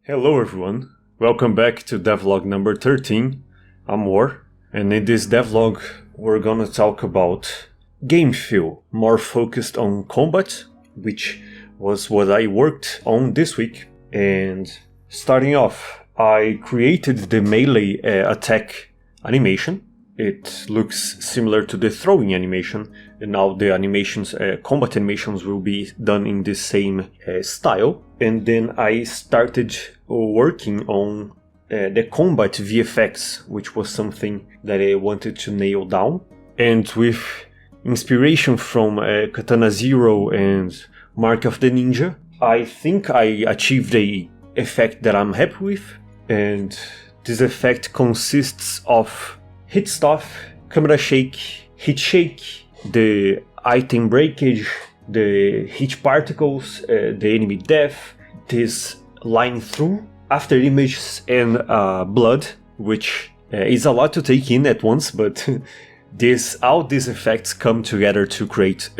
Hello everyone, welcome back to Devlog number 13. I'm War, and in this devlog we're gonna talk about game feel, more focused on combat, which was what I worked on this week. And starting off, I created the melee attack animation. It looks similar to the throwing animation, and now the animations, combat animations will be done in the same style. And then I started working on the combat VFX, which was something that I wanted to nail down. And with inspiration from Katana Zero and Mark of the Ninja, I think I achieved a effect that I'm happy with. And this effect consists of hit stuff, camera shake, hit shake, the item breakage, the hit particles, the enemy death, this line through, after images, and blood, which is a lot to take in at once, but all these effects come together to create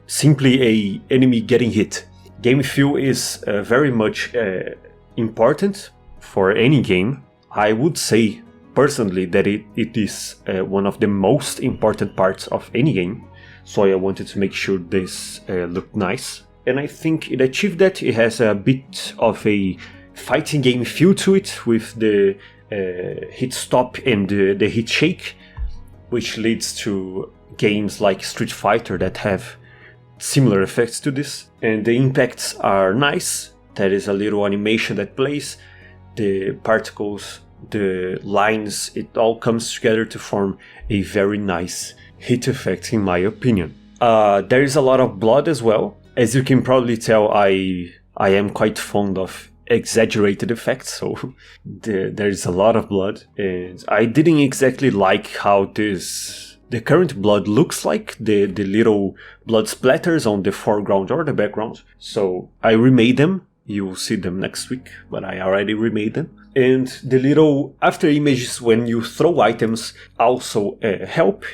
simply a enemy getting hit. Game feel is very much important for any game. I would say personally that it is one of the most important parts of any game, so I wanted to make sure this looked nice, and I think it achieved that. It has a bit of a fighting game feel to it with the hit stop and the hit shake, which leads to games like Street Fighter that have similar effects to this, and the impacts are nice. There is a little animation that plays, the particles, the lines, it all comes together to form a very nice hit effect in my opinion. There is a lot of blood as well. As you can probably tell, I am quite fond of exaggerated effects, so there's a lot of blood, and I didn't exactly like how the current blood looks like, the little blood splatters on the foreground or the background, so I remade them. You'll see them next week, but I already remade them. And the little after images when you throw items also help,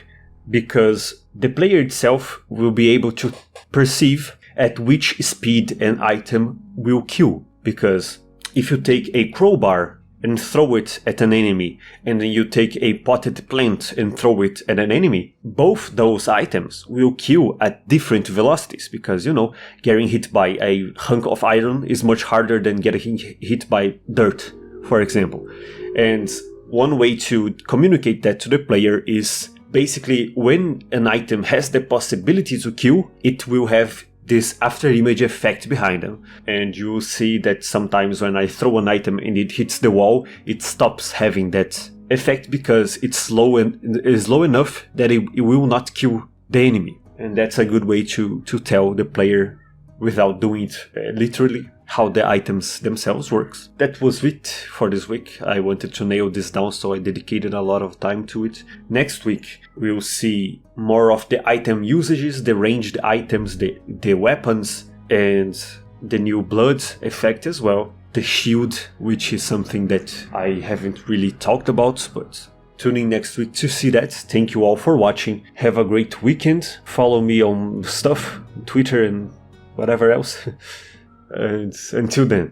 because the player itself will be able to perceive at which speed an item will kill. Because if you take a crowbar and throw it at an enemy, and then you take a potted plant and throw it at an enemy, both those items will kill at different velocities, because, getting hit by a hunk of iron is much harder than getting hit by dirt, for example. And one way to communicate that to the player is basically when an item has the possibility to kill, it will have this after image effect behind them, and you will see that sometimes when I throw an item and it hits the wall, it stops having that effect because it's slow and is low enough that it will not kill the enemy. And that's a good way to tell the player, without doing it literally, how the items themselves works. That was it for this week. I wanted to nail this down, so I dedicated a lot of time to it. Next week we'll see more of the item usages, the ranged items, the weapons, and the new blood effect as well. The shield, which is something that I haven't really talked about, but tune in next week to see that. Thank you all for watching. Have a great weekend. Follow me on stuff, Twitter and whatever else. And until then.